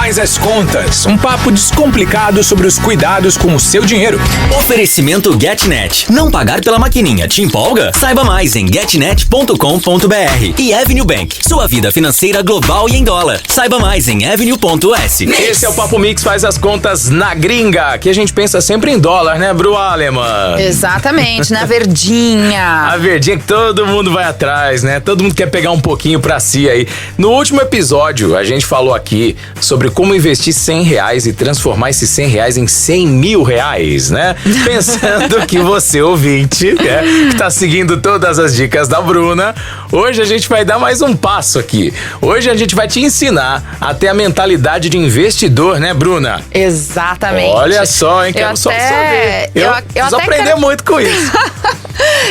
Faz as contas, um papo descomplicado sobre os cuidados com o seu dinheiro. Oferecimento GetNet. Não pagar pela maquininha te empolga? Saiba mais em getnet.com.br. E Avenue Bank, sua vida financeira global e em dólar. Saiba mais em avenue.s. Esse é o Papo Mix Faz as Contas na Gringa, que a gente pensa sempre em dólar, né, Bru Alemann? Exatamente, na verdinha. A verdinha que todo mundo vai atrás, né? Todo mundo quer pegar um pouquinho pra si aí. No último episódio, a gente falou aqui sobre como investir R$100 e transformar esses R$100 em R$100.000, né? Pensando que você, ouvinte, que tá seguindo todas as dicas da Bruna, hoje a gente vai dar mais um passo aqui. Hoje a gente vai te ensinar a ter a mentalidade de investidor, né, Bruna? Exatamente. Olha só, hein? Quero só saber. Eu preciso aprender muito com isso.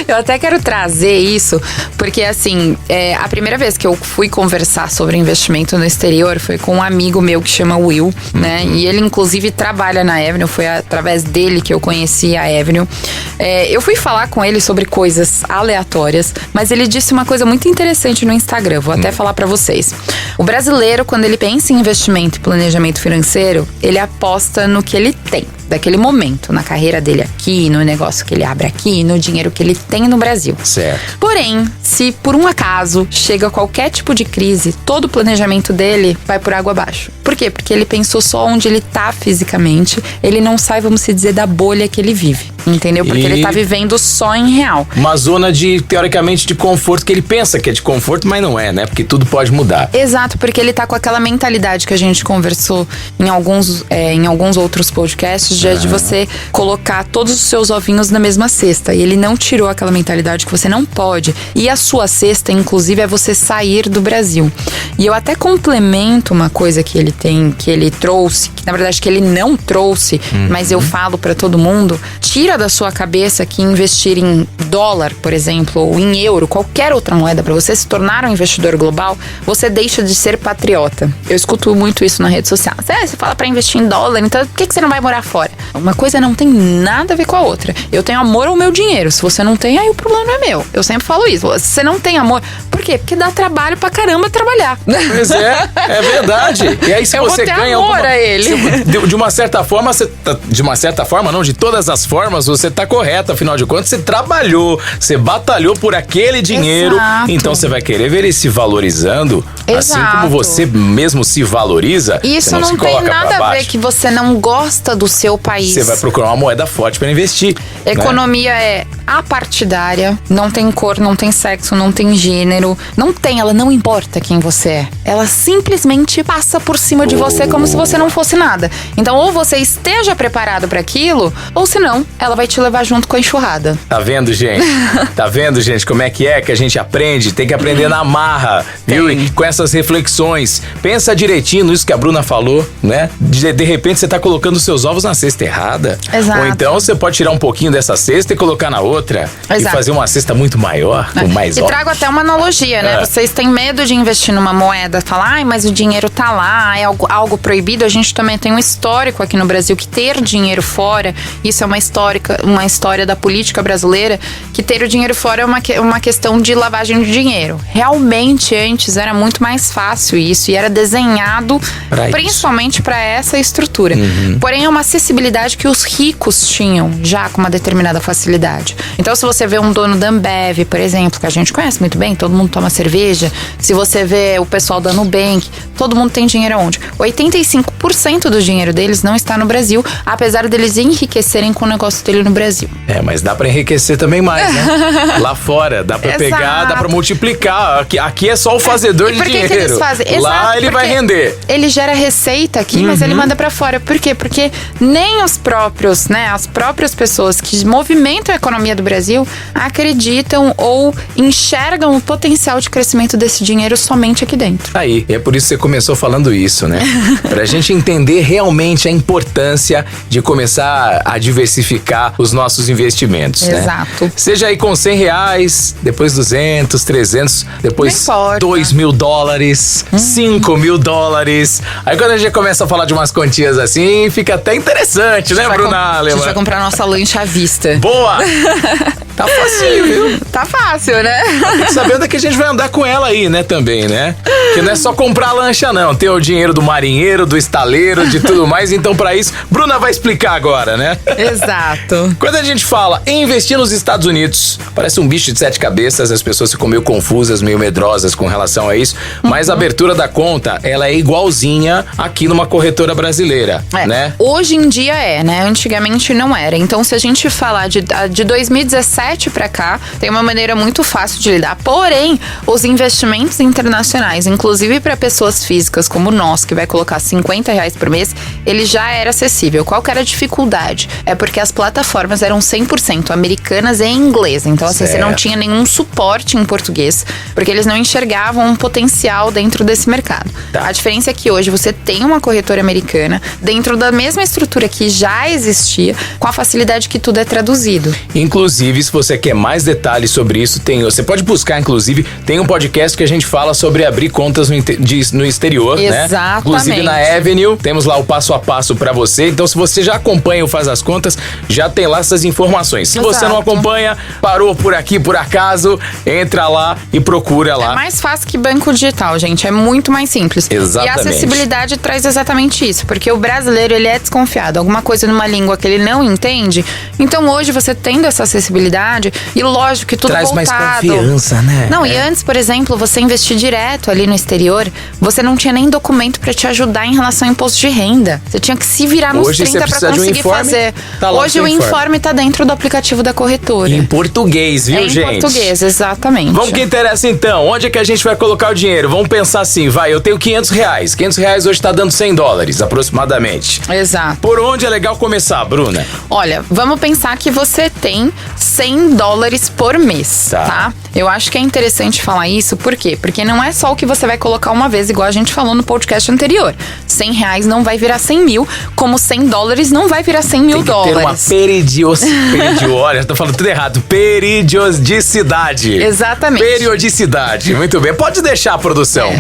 Eu até quero trazer isso, porque assim, a primeira vez que eu fui conversar sobre investimento no exterior foi com um amigo meu que chama Will, né? E ele inclusive trabalha na Avenue, foi através dele que eu conheci a Avenue. Eu fui falar com ele sobre coisas aleatórias, mas ele disse uma coisa muito interessante no Instagram, vou até falar pra vocês. O brasileiro, quando ele pensa em investimento e planejamento financeiro, ele aposta no que ele tem, daquele momento, na carreira dele aqui, no negócio que ele abre aqui, no dinheiro que ele tem no Brasil. Certo. Porém, se por um acaso chega qualquer tipo de crise, todo o planejamento dele vai por água abaixo. Por quê? Porque ele pensou só onde ele tá fisicamente, ele não sai, vamos dizer, da bolha que ele vive, entendeu? Porque ele tá vivendo só em real. Uma zona de, teoricamente, de conforto, que ele pensa que é de conforto, mas não é, né? Porque tudo pode mudar. Exato, porque ele tá com aquela mentalidade que a gente conversou em alguns outros podcasts, de você colocar todos os seus ovinhos na mesma cesta. E ele não tirou aquela mentalidade que você não pode. E a sua cesta, inclusive, é você sair do Brasil. E eu até complemento uma coisa que ele tem, que ele trouxe, que na verdade que ele não trouxe, mas eu falo pra todo mundo: tira da sua cabeça que investir em dólar, por exemplo, ou em euro, qualquer outra moeda, pra você se tornar um investidor global, você deixa de ser patriota. Eu escuto muito isso na rede social. Você fala pra investir em dólar, então por que você não vai morar fora? Uma coisa não tem nada a ver com a outra. Eu tenho amor ao meu dinheiro. Se você não tem, aí o problema não é meu. Eu sempre falo isso. Se você não tem amor... Por quê? Porque dá trabalho pra caramba trabalhar. Pois é verdade. E aí se eu você vou ter ganha amor a ele. de uma certa forma, de todas as formas, você tá correto. Afinal de contas, você trabalhou, você batalhou por aquele dinheiro. Exato. Então você vai querer ver ele se valorizando. Exato. Assim como você mesmo se valoriza. Isso você não não se tem coloca nada pra a ver baixo. que você não gosta do seu país. Você vai procurar uma moeda forte pra investir. Economia é apartidária, não tem cor, não tem sexo, não tem gênero, ela não importa quem você é. Ela simplesmente passa por cima de você como se você não fosse nada. Então, ou você esteja preparado para aquilo, ou senão, ela vai te levar junto com a enxurrada. Tá vendo, gente? Tá vendo, gente, como é que a gente aprende? Tem que aprender na marra, viu? E com essas reflexões. Pensa direitinho nisso que a Bruna falou, né? De repente você tá colocando seus ovos na cesta errada. Exato. Ou então você pode tirar um pouquinho dessa cesta e colocar na outra. Exato. E fazer uma cesta muito maior, com mais ovos. E trago até uma analogia, né? Vocês têm medo de investir numa moeda, falar, mas o dinheiro tá lá, é algo proibido. A gente também tem um histórico aqui no Brasil que ter dinheiro fora, isso é uma história da política brasileira, que ter o dinheiro fora é uma questão de lavagem de dinheiro. Realmente, antes era muito mais fácil isso, e era desenhado principalmente para essa estrutura. Porém, é uma acessibilidade que os ricos tinham já com uma determinada facilidade. Então, se você vê um dono da Ambev, por exemplo, que a gente conhece muito bem, todo mundo toma cerveja. Se você vê o pessoal da Nubank, todo mundo tem dinheiro aonde? 85% do dinheiro deles não está no Brasil, apesar deles enriquecerem com o negócio dele no Brasil. Mas dá pra enriquecer também mais, né? Lá fora, dá pra pegar, dá pra multiplicar. Aqui é só o fazedor de dinheiro. Que eles fazem? Lá ele vai render. Ele gera receita aqui, mas ele manda pra fora. Por quê? Porque nem os próprios, né, as próprias pessoas que movimentam a economia do Brasil acreditam ou enxergam o potencial de crescimento desse dinheiro somente aqui dentro. Aí, é por isso que você começou falando isso, né? Pra gente entender realmente a importância de começar a diversificar diversificar os nossos investimentos, né? Exato. Seja aí com R$100, depois 200, 300, depois Não importa. $2.000, $5.000. Aí quando a gente começa a falar de umas quantias assim, fica até interessante, né, Bruna A gente vai Alemann? comprar nossa lancha à vista. Boa! Tá facinho, viu? Tá fácil, né? Tem que saber onde é que a gente vai andar com ela aí, né, também, né? Que não é só comprar lancha, não. Tem o dinheiro do marinheiro, do estaleiro, de tudo mais. Então, pra isso, Bruna vai explicar agora, né? Exato. Quando a gente fala em investir nos Estados Unidos, parece um bicho de 7 cabeças, as pessoas ficam meio confusas, meio medrosas com relação a isso, mas a abertura da conta, ela é igualzinha aqui numa corretora brasileira, né? Hoje em dia né? Antigamente não era. Então, se a gente falar de 2017 pra cá, tem uma maneira muito fácil de lidar. Porém, os investimentos internacionais, inclusive para pessoas físicas como nós, que vai colocar R$50 por mês, ele já era acessível. Qual que era a dificuldade? É porque as plataformas eram 100% americanas e em inglês. Então, assim, você não tinha nenhum suporte em português, porque eles não enxergavam um potencial dentro desse mercado. A diferença é que hoje você tem uma corretora americana dentro da mesma estrutura que já existia, com a facilidade que tudo é traduzido. Inclusive, se você quer mais detalhes sobre isso, você pode buscar, inclusive, tem um podcast que a gente fala sobre abrir contas no exterior, né? Exatamente. Inclusive na Avenue, temos lá o passo a passo pra você. Então, se você já acompanha o Faz as Contas, já tem lá essas informações. Se você não acompanha, parou por aqui, por acaso, entra lá e procura lá. É mais fácil que banco digital, gente. É muito mais simples. Exatamente. E a acessibilidade traz exatamente isso, porque o brasileiro, ele é desconfiado. Alguma coisa numa língua que ele não entende. Então, hoje, você tendo essa acessibilidade, e lógico que tudo traz voltado. mais confiança, né? Não, e antes, por exemplo, você investir direto ali no exterior, você não tinha nem documento pra te ajudar em relação ao imposto de renda. Você tinha que se virar nos Hoje 30 pra conseguir fazer. Tá lá Hoje o informe tá dentro do aplicativo da corretora. Em português, viu, gente? Em português, exatamente. Vamos que interessa então. Onde é que a gente vai colocar o dinheiro? Vamos pensar assim, eu tenho R$500. R$500 hoje tá dando $100, aproximadamente. Exato. Por onde é legal começar, Bruna? Olha, vamos pensar que você tem $100 por mês, tá? Eu acho que é interessante falar isso, por quê? Porque não é só o que você vai colocar uma vez, igual a gente falou no podcast anterior. R$100 não vai virar 100 mil, como $100 não vai virar 100 mil dólares. Tem que ter uma olha, tô falando tudo errado. Periodicidade. Exatamente. Periodicidade. Muito bem. Pode deixar a produção.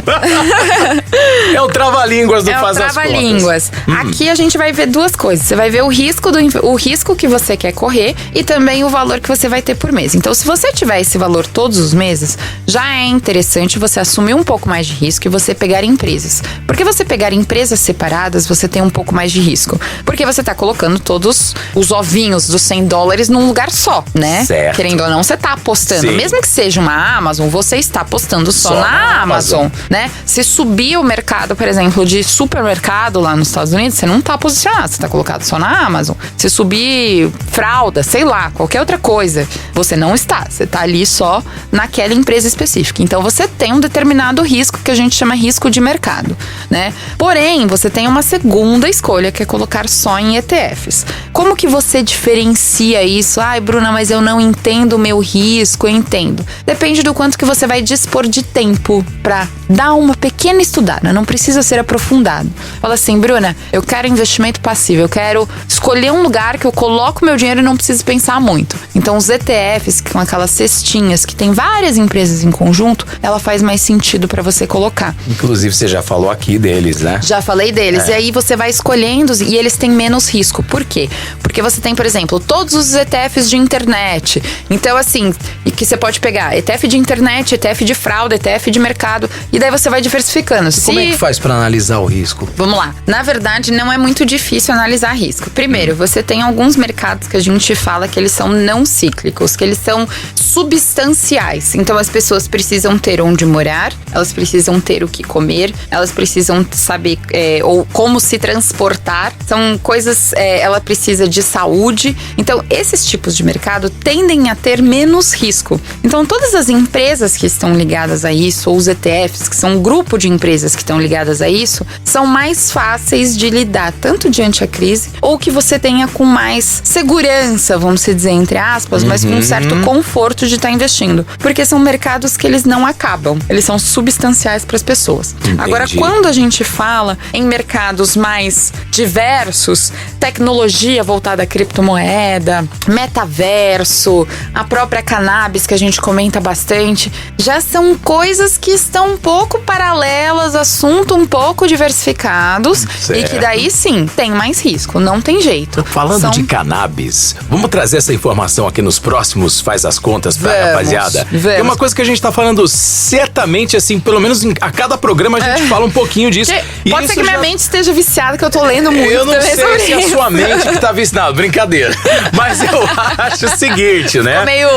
É o trava-línguas do Faz as Contas. Trava-línguas. Aqui a gente vai ver duas coisas. Você vai ver o risco que você quer correr e também o valor que você vai ter por mês. Então, se você tiver esse valor todos os meses, já é interessante você assumir um pouco mais de risco e você pegar empresas. Porque você pegar empresas separadas, você tem um pouco mais de risco. Porque você tá colocando todos os ovinhos dos $100 num lugar só, né? Certo. Querendo ou não, você tá apostando. Sim. Mesmo que seja uma Amazon, você está apostando só na Amazon, né? Se subir o mercado, por exemplo, de supermercado lá nos Estados Unidos, você não tá posicionado, você tá colocado só na Amazon. Se subir fralda, sei lá, qualquer outra coisa, você não está. Você tá ali só naquela empresa específica. Então, você tem um determinado risco que a gente chama risco de mercado, né? Porém, você tem uma segunda escolha, que é colocar só em ETFs. Como que você diferencia isso? Ai, Bruna, mas eu não entendo o meu risco. Eu entendo. Depende do quanto que você vai dispor de tempo pra dar uma pequena estudada. Não precisa ser aprofundado. Fala assim, Bruna, eu quero investimento passivo. Eu quero escolher um lugar que eu coloco meu dinheiro e não preciso pensar muito. Então, os ETFs, que são aquelas cestinhas que tem várias empresas em conjunto, ela faz mais sentido pra você colocar. Inclusive, você já falou aqui deles, né? Já falei deles. E aí você vai escolhendo e eles têm menos risco. Por quê? Porque você tem, por exemplo, todos os ETFs de internet. Então, assim, e que você pode pegar ETF de internet, ETF de fraude, ETF de mercado. E daí você vai diversificando. Como é que faz pra analisar o risco? Vamos lá. Na verdade, não é muito difícil analisar risco. Primeiro, você tem alguns mercados que a gente fala que eles são não cíclicos, que eles são substanciais. Então, as pessoas precisam ter onde morar, elas precisam ter o que comer, elas precisam saber ou como se transportar. São coisas, ela precisa de saúde. Então, esses tipos de mercado tendem a ter menos risco. Então, todas as empresas que estão ligadas a isso, ou os ETFs, que são um grupo de empresas que estão ligadas a isso, são mais fáceis de lidar, tanto diante a crise, ou que você tenha com mais segurança, vamos dizer, entre aspas, mas com um certo conforto de estar investindo. Porque são mercados que eles não acabam, eles são substanciais para as pessoas. Entendi. Agora, quando a gente fala em mercados mais diversos, tecnologia voltada à criptomoeda, metaverso, a própria cannabis que a gente comenta bastante, já são coisas que estão um pouco paralelas, assunto um pouco diversificados, certo. e que daí sim, tem mais risco, não tem jeito. Falando de cannabis, vamos trazer essa informação aqui nos próximos Faz as Contas pra rapaziada. É uma coisa que a gente tá falando certamente, assim, pelo menos a cada programa a gente fala um pouquinho disso. Pode ser que minha mente esteja viciada, que eu tô lendo muito. Eu não sei se é a sua mente que tá viciada, brincadeira. Mas eu acho o seguinte, né? Tô meio...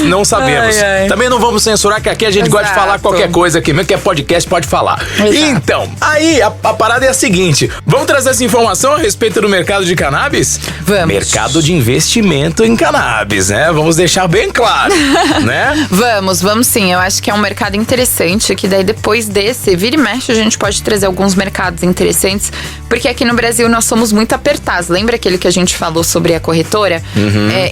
Não sabemos. Também não vamos censurar, que aqui a gente gosta de falar qualquer coisa aqui, mesmo que é podcast, pode falar. Exato. Então, aí a parada é a seguinte, vamos trazer essa informação a respeito do mercado de cannabis? Vamos. Mercado de investimento em cannabis, né? Vamos deixar bem claro, né? Vamos sim. Eu acho que é um mercado interessante, que daí depois desse, vira e mexe, a gente pode trazer alguns mercados interessantes, porque aqui no Brasil nós somos muito apertados. Lembra aquele que a gente falou sobre a corretora?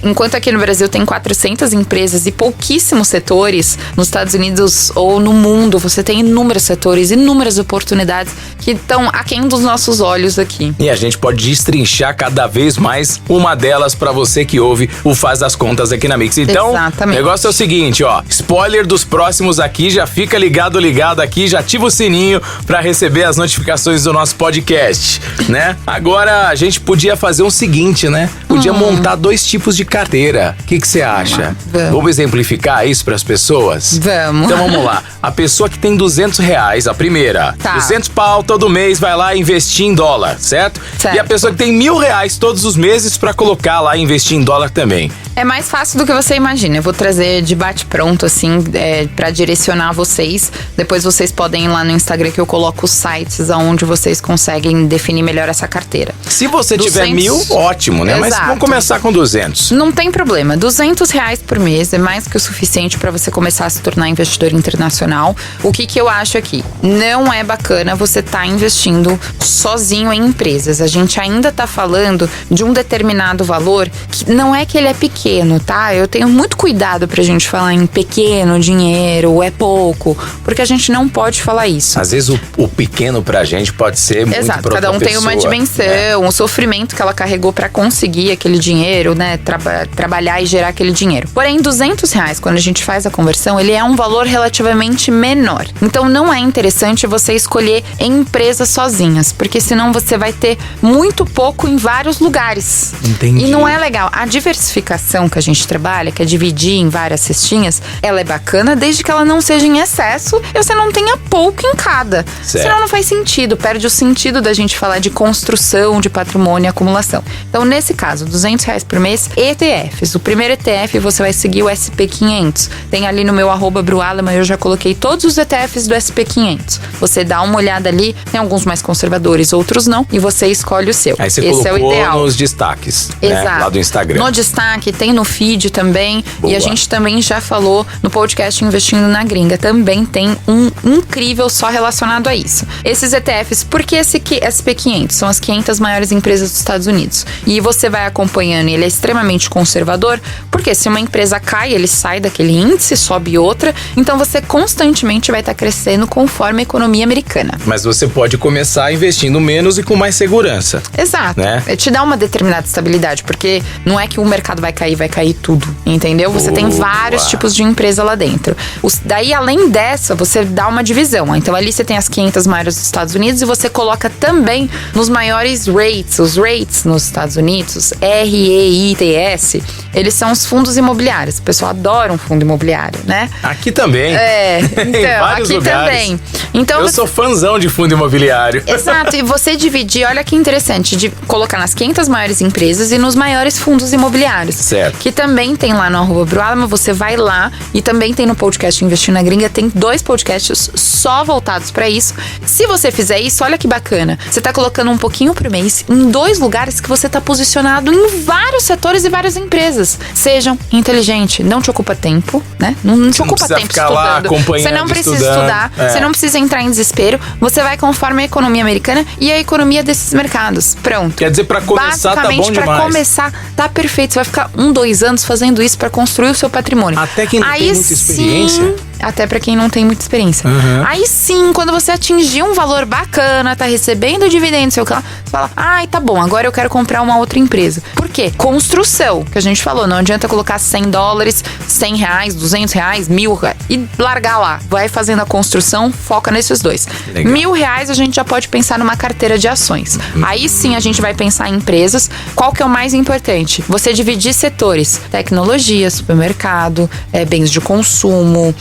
Enquanto aqui no Brasil tem 400 empresas e pouquíssimos setores, nos Estados Unidos ou no mundo, você tem inúmeros setores, inúmeras oportunidades que estão aquém dos nossos olhos aqui. E a gente pode destrinchar cada vez mais uma delas pra você que ouve o Faz as Contas aqui na Mix. Então, exatamente. O negócio é o seguinte, ó, spoiler dos próximos aqui, já fica ligado aqui, já ativa o sininho pra receber as notificações do nosso podcast, né? Agora, a gente podia fazer o seguinte, né? Podia montar 2 tipos de carteira. O que você acha? Vamos exemplificar isso pras pessoas? Vamos. Então vamos lá. A pessoa que tem R$200, a primeira, Tá. 200 pau todo mês, vai lá investir em dólar, certo? E a pessoa que tem R$1.000 todos os meses pra colocar lá e investir em dólar também. É mais fácil do que você imagina. Eu vou trazer de bate-pronto, assim, pra direcionar vocês. Depois vocês podem ir lá no Instagram que eu coloco os sites onde vocês conseguem definir melhor essa carteira. Se você tiver 200, R$1.000, ótimo, né? Mas exato. vamos começar com 200. Não tem problema. R$200 por mês é mais que o suficiente para você começar a se tornar investidor internacional. O que eu acho aqui? Não é bacana você estar investindo sozinho em empresas. A gente ainda tá falando de um determinado valor que não é que ele é pequeno, tá? Eu tenho muito cuidado pra gente falar em pequeno dinheiro, é pouco, porque a gente não pode falar isso. Às vezes o pequeno pra gente pode ser muito Exato, pra cada outra um tem uma pessoa, dimensão, né? o sofrimento que ela carregou pra conseguir aquele dinheiro, né? Trabalhar e gerar aquele dinheiro. Porém, R$200, quando a gente faz a conversão, ele é um valor relativamente menor. Então, não é interessante você escolher em empresas sozinhas, porque senão você vai ter muito pouco em vários lugares. Entendi. E não é legal. A diversificação que a gente trabalha, que é dividir em várias cestinhas, ela é bacana desde que ela não seja em excesso e você não tenha pouco em cada. Certo. Senão não faz sentido, perde o sentido da gente falar de construção de patrimônio e acumulação. Então, nesse caso, R$200 por mês, ETFs. O primeiro ETF você vai seguir o SP500. Tem ali no meu @brualama, eu já coloquei todos os ETFs do SP500. Você dá uma olhada ali, tem alguns mais conservadores, outros não, e você escolhe o seu. Aí você Esse colocou é o ideal. nos destaques, Exato. né? Lá do Instagram. No destaque, tem no feed também. Boa. E a gente também já falou no podcast Investindo na Gringa. Também tem um incrível só relacionado a isso. Esses ETFs, por que esse SP500? São as 500 maiores empresas dos Estados Unidos. E você vai acompanhando, ele é extremamente conservador, porque se uma empresa cai, ele sai daquele índice, sobe outra. Então você constantemente vai estar crescendo conforme a economia americana. Mas você pode começar investindo menos e com mais segurança. Exato. Né? Te dá uma determinada estabilidade, porque não é que o mercado vai cair tudo, entendeu? Você tem vários tipos de empresa lá dentro. Daí, além dessa, você dá uma divisão. Então, ali você tem as 500 maiores dos Estados Unidos e você coloca também nos maiores rates. Os rates nos Estados Unidos, REITs, eles são os fundos imobiliários. O pessoal adora um fundo imobiliário, né? Aqui também. Então, em vários aqui lugares. também. Então, eu sou fãzão de fundo imobiliário. Exato, e você dividir, olha que interessante, de colocar nas 500 maiores empresas e nos maiores fundos imobiliários. Certo. Certo. Que também tem lá no @BruAlama, você vai lá e também tem no podcast Investir na Gringa, tem 2 podcasts só voltados pra isso. Se você fizer isso, olha que bacana, você tá colocando um pouquinho por mês em 2 lugares que você tá posicionado em vários setores e várias empresas. Sejam inteligente, não te ocupa tempo, né? Não te ocupa tempo ficar lá estudando. acompanhando, Você não precisa estudando. estudar, você não precisa entrar em desespero, você vai conforme a economia americana e a economia desses mercados. Pronto. Quer dizer, pra começar tá bom Basicamente, pra demais. começar, tá perfeito. Você vai ficar 2 anos fazendo isso pra construir o seu patrimônio. Até quem não Aí tem muita experiência. Sim, até pra quem não tem muita experiência. Aí sim, quando você atingir um valor bacana, tá recebendo dividendos, sei lá, você fala, ai, tá bom, agora eu quero comprar uma outra empresa. Por quê? Construção, que a gente falou, não adianta colocar $100, R$100, R$200, R$1.000 e largar lá. Vai fazendo a construção, foca nesses 2. Legal. R$1.000 a gente já pode pensar numa carteira de ações. Aí sim a gente vai pensar em empresas. Qual que é o mais importante? Você dividir setores. Tecnologia, supermercado, bens de consumo.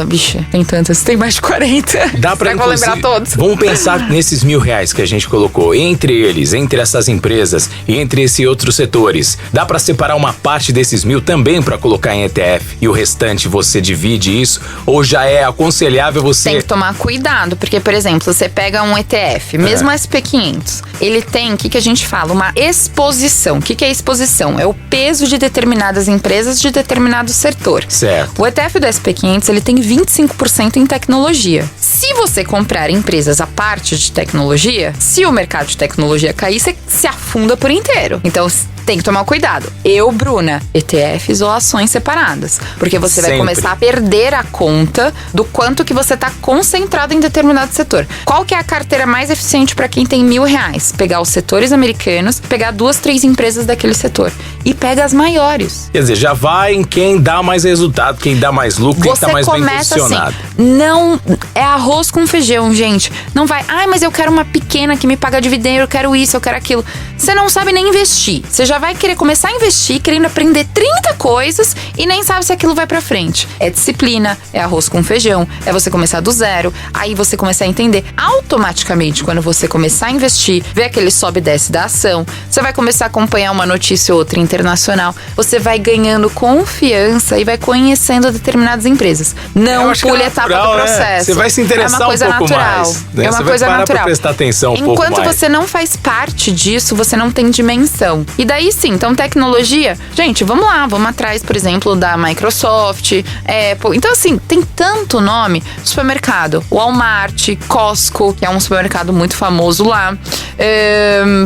Vixe, tem tantas, tem mais de 40. Dá pra vou lembrar todos. Vamos pensar nesses R$1.000 que a gente colocou. Entre eles, entre essas empresas e entre esses outros setores. Dá pra separar uma parte desses 1.000 também pra colocar em ETF e o restante você divide isso? Ou já é aconselhável você... Tem que tomar cuidado, porque, por exemplo, você pega um ETF, mesmo SP500, ele tem, o que a gente fala? Uma exposição. O que é exposição? É o peso de determinadas empresas de determinado setor. Certo. O ETF do SP500, ele tem 25% em tecnologia. Se você comprar empresas à parte de tecnologia, se o mercado de tecnologia cair, você se afunda por inteiro. Então, tem que tomar cuidado. Eu, Bruna, ETFs ou ações separadas. Porque você vai começar a perder a conta do quanto que você está concentrado em determinado setor. Qual que é a carteira mais eficiente para quem tem R$1.000? Pegar os setores americanos, pegar 2, 3 empresas daquele setor. E pega as maiores. Quer dizer, já vai em quem dá mais resultado, quem dá mais lucro, quem tá mais bem posicionado. Assim, não é arroz com feijão, gente. Não vai, mas eu quero uma pequena que me paga dividendo, eu quero isso, eu quero aquilo. Você não sabe nem investir. Você já vai querer começar a investir, querendo aprender 30 coisas e nem sabe se aquilo vai pra frente. É disciplina, é arroz com feijão, é você começar do zero, aí você começar a entender. Automaticamente, quando você começar a investir, ver aquele sobe e desce da ação, você vai começar a acompanhar uma notícia ou outra internacional, você vai ganhando confiança e vai conhecendo determinadas empresas. Não pule a etapa do processo. Né? Você vai se interessar um pouco mais. Né? É uma você coisa vai parar natural. Pra prestar atenção um pouco mais. Enquanto você não faz parte disso, você não tem dimensão. E daí sim, então tecnologia, gente, vamos lá, vamos atrás, por exemplo, da Microsoft, Apple. Então assim, tem tanto nome. Supermercado, Walmart, Costco, que é um supermercado muito famoso lá.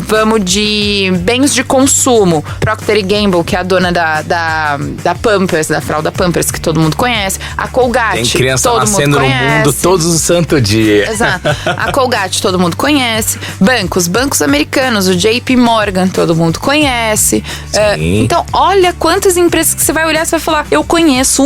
Vamos de bens de consumo, Procter & Gamble, que é a dona da Pampers, da fralda Pampers, que todo mundo conhece. A Colgate, tem criança todo nascendo mundo conhece. no mundo todos os santos dias. Exato. A Colgate, todo mundo conhece. Bancos americanos, o JP Morgan, todo mundo conhece. Então, olha quantas empresas que você vai olhar, você vai falar, eu conheço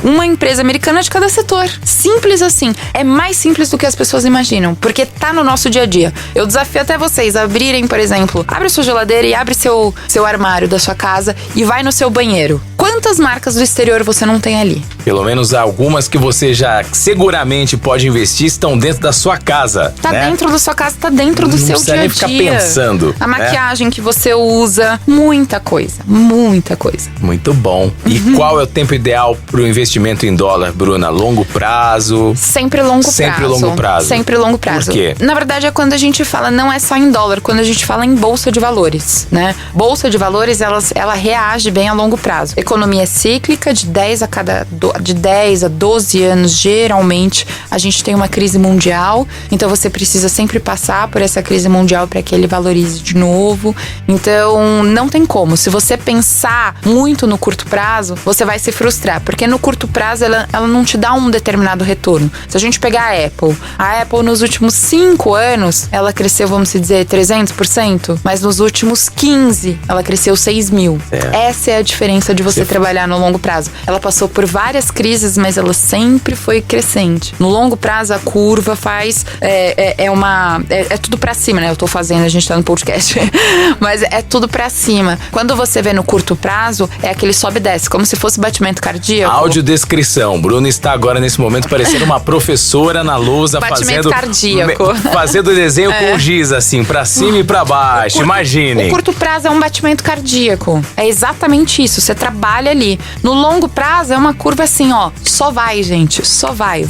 uma empresa americana de cada setor. Simples assim. É mais simples do que as pessoas imaginam, porque tá no nosso dia a dia. Eu desafio até vocês a abrirem, por exemplo, abre a sua geladeira e abre seu armário da sua casa e vai no seu banheiro. Quantas marcas do exterior você não tem ali? Pelo menos algumas que você já seguramente pode investir estão dentro da sua casa. Tá né? dentro da sua casa, tá dentro do seu dia a dia. Não precisa nem ficar pensando. A maquiagem que você usa, muita coisa, muita coisa. Muito bom. E qual é o tempo ideal para o investimento em dólar, Bruna? Longo prazo? Sempre longo prazo. Sempre longo prazo. Sempre longo prazo. Por quê? Na verdade, é quando a gente fala, não é só em dólar, quando a gente fala em bolsa de valores, né? Bolsa de valores, ela reage bem a longo prazo. Economia cíclica, de 10 a 12 anos, geralmente, a gente tem uma crise mundial, então você precisa sempre passar por essa crise mundial para que ele valorize de novo. Então, não tem como. Se você pensar muito no curto prazo, você vai se frustrar, porque no curto prazo ela não te dá um determinado retorno. Se a gente pegar a Apple nos últimos 5 anos, ela cresceu, vamos dizer, 300%, mas nos últimos 15, ela cresceu 6.000. Essa é a diferença de você você trabalhar no longo prazo. Ela passou por várias crises, mas ela sempre foi crescente. No longo prazo, a curva faz... É tudo pra cima, né? Eu tô fazendo, a gente tá no podcast. Mas é tudo pra cima. Quando você vê no curto prazo, é aquele sobe e desce, como se fosse batimento cardíaco. Audiodescrição. Bruno está agora, nesse momento, parecendo uma professora na lousa, batimento cardíaco. Fazendo desenho com o giz, assim, pra cima e pra baixo. Imagine. O curto prazo é um batimento cardíaco. É exatamente isso. Você trabalha ali. No longo prazo, é uma curva assim, ó. Só vai, gente. Só vai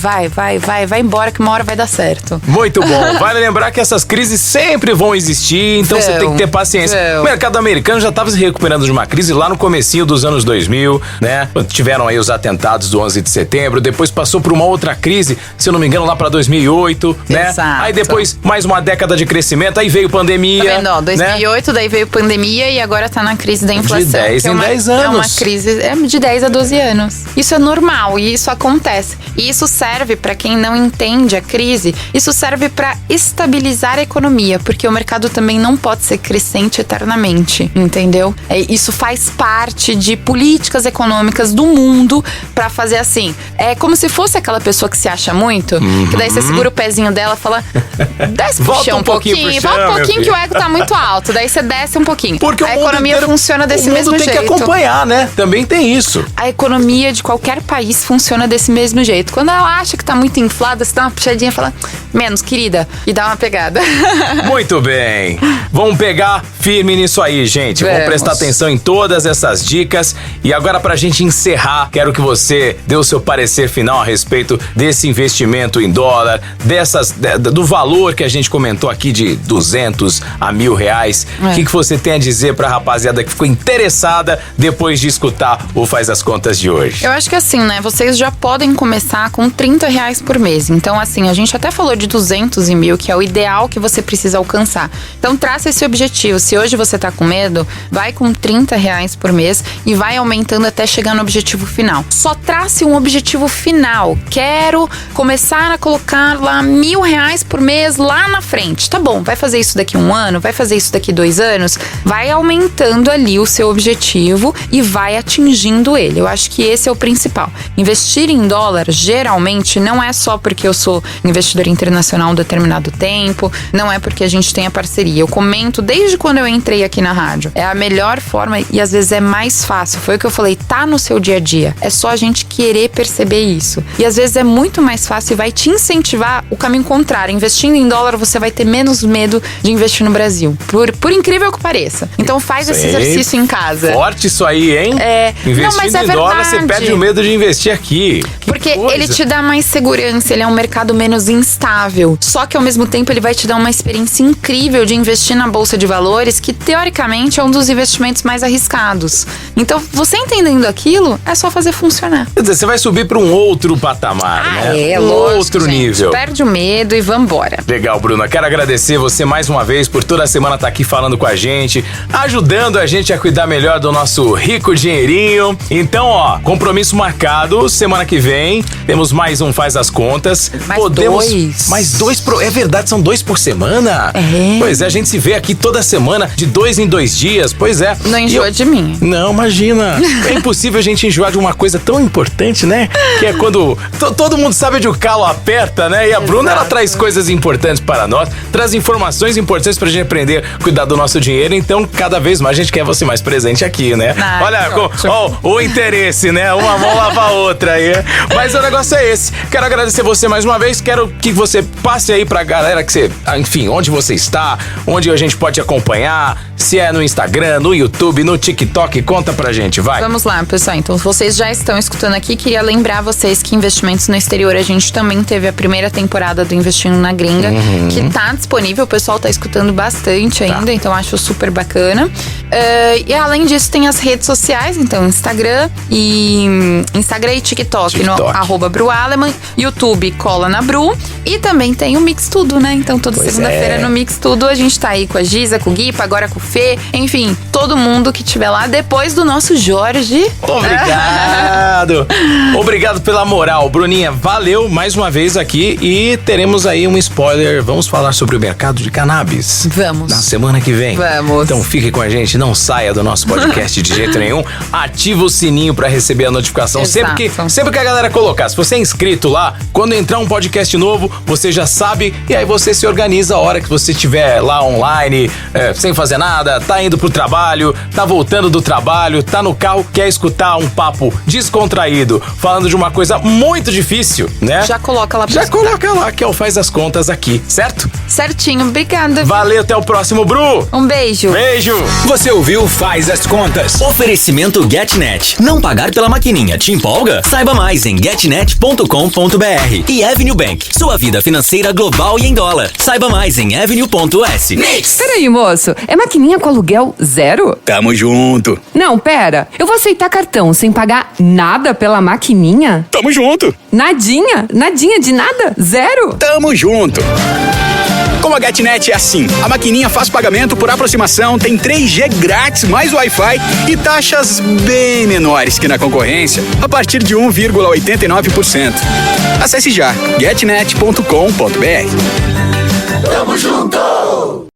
embora que uma hora vai dar certo. Muito bom. Vale lembrar que essas crises sempre vão existir, então você tem que ter paciência. O mercado americano já estava se recuperando de uma crise lá no comecinho dos anos 2000, né? Tiveram aí os atentados do 11 de setembro, depois passou por uma outra crise, se eu não me engano, lá pra 2008, né? Exato. Aí depois mais uma década de crescimento, aí veio pandemia. Tá vendo? 2008, daí veio pandemia e agora tá na crise da inflação. De 10 em 10 anos. É uma crise de 10 a 12 anos. Isso é normal e isso acontece. E isso serve pra quem não entende a crise, isso serve pra estabilizar a economia, porque o mercado também não pode ser crescente eternamente, entendeu? Isso faz parte de políticas econômicas do mundo pra fazer assim. É como se fosse aquela pessoa que se acha muito, que daí você segura o pezinho dela e fala, desce pro chão um pouquinho, volta um pouquinho que o ego tá muito alto, daí você desce um pouquinho. Porque a economia funciona desse mesmo jeito. O mundo tem que acompanhar, né? Também tem isso. A economia de qualquer país funciona desse mesmo jeito. Quando ela acha que tá muito inflada, você dá uma puxadinha e fala, menos, querida, e dá uma pegada. Muito bem. Vamos pegar firme nisso aí, gente. Vamos prestar atenção em todas essas dicas. E agora, pra gente encerrar, quero que você dê o seu parecer final a respeito desse investimento em dólar, do valor que a gente comentou aqui de 200 a R$1.000. O que você tem a dizer pra rapaziada que ficou interessada depois de escutar o Faz as Contas de hoje? Eu acho que assim, né? Vocês já podem começar com R$30 por mês. Então, assim, a gente até falou de 200 e 1.000, que é o ideal que você precisa alcançar. Então, traça esse objetivo. Se hoje você tá com medo, vai com R$30 por mês e vai aumentando até chegar no objetivo final. Só trace um objetivo final. Quero começar a colocar lá R$1.000 por mês lá na frente. Tá bom, vai fazer isso daqui 1 ano, vai fazer isso daqui 2 anos, vai aumentando ali o seu objetivo e vai atingindo ele. Eu acho que esse é o principal. Investir em dólar, geralmente, não é só porque eu sou investidor internacional há um determinado tempo, não é porque a gente tem a parceria. Eu comento desde quando eu entrei aqui na rádio. É a melhor forma e às vezes é mais fácil. Foi o que eu falei, tá no seu dia a dia. É só a gente querer perceber isso. E às vezes é muito mais fácil e vai te incentivar o caminho contrário. Investindo em dólar, você vai ter menos medo de investir no Brasil. Por incrível que pareça. Então faz esse exercício em casa. Forte isso aí, hein? Investindo em dólar, você perde o medo de investir aqui. Porque ele te dá mais segurança, ele é um mercado menos instável. Só que ao mesmo tempo ele vai te dar uma experiência incrível de investir na Bolsa de Valores, que teoricamente é um dos investimentos mais arriscados. Então, você entendendo aquilo, é só fazer funcionar. Quer dizer, você vai subir para um outro patamar, né? Lógico, outro gente, nível. Perde o medo e vambora. Legal, Bruna. Quero agradecer você mais uma vez por toda semana estar aqui falando com a gente, ajudando a gente a cuidar melhor do nosso rico dinheirinho. Então, ó, compromisso marcado. Semana que vem temos mais um Faz as Contas. Mais dois. É verdade, são 2 por semana? Pois é, a gente se vê aqui toda semana, de 2 em 2 dias. Pois é. Não enjoa de mim. Não, imagina. É impossível a gente enjoar de uma coisa tão importante, né? Que é quando todo mundo sabe onde o calo aperta, né? E a Bruna, ela traz coisas importantes para nós, traz informações importantes pra gente aprender a cuidar do nosso dinheiro. Então, cada vez mais a gente quer você mais presente aqui, né? Olha, o interesse, né? Uma mão lava a outra aí. Mas o negócio é esse. Quero agradecer você mais uma vez. Quero que você passe aí pra galera que você... Enfim, onde você está, onde a gente pode acompanhar, se é no Instagram, no YouTube, no TikTok, conta pra gente, vai. Vamos lá, pessoal. Então, vocês já estão escutando aqui, queria lembrar vocês que investimentos no exterior, a gente também teve a primeira temporada do Investindo na Gringa, que tá disponível, o pessoal tá escutando bastante ainda, então acho super bacana. E além disso, tem as redes sociais, então Instagram e TikTok. No @BruAleman, YouTube Cola na Bru, e também tem o Mix Tudo, né? Então toda segunda-feira no Mix Tudo a gente tá aí com a Giza, com o Guipa, agora com o Fê, enfim, todo mundo que estiver lá depois do nosso Jorge. Obrigado! Obrigado pela moral, Bruninha, valeu mais uma vez aqui e teremos aí um spoiler, vamos falar sobre o mercado de cannabis. Vamos. Na semana que vem. Vamos. Então fique com a gente, não saia do nosso podcast de jeito nenhum. ativa o sininho pra receber a notificação. Exato. Sempre que a galera colocar, se você é inscrito lá, quando entrar um podcast novo, você já sabe, e aí você se organiza a hora que você estiver lá online, sem fazer nada, tá indo pro trabalho, tá voltando do trabalho, tá no carro, quer escutar um papo descontraído, falando de uma coisa muito difícil, né? Já coloca lá pra Já escutar. coloca lá, que é o Faz as Contas aqui, certo? Certinho, obrigada. Valeu, até o próximo, Bru! Um beijo. Beijo! Você ouviu Faz as Contas. Oferecimento GetNet. Não pagar pela maquininha te empolga? Saiba mais em getnet.com.br. E Avenue Bank. Sua vida financeira global e em dólar. Saiba mais em avenue.s. Peraí, moço. É maquininha com aluguel zero? Tamo junto. Não, pera. Eu vou aceitar cartão sem pagar nada pela maquininha? Tamo junto. Nadinha? Nadinha de nada? Zero? Tamo junto. Com a GetNet é assim, a maquininha faz pagamento por aproximação, tem 3G grátis mais Wi-Fi e taxas bem menores que na concorrência, a partir de 1,89%. Acesse já, getnet.com.br. Tamo junto!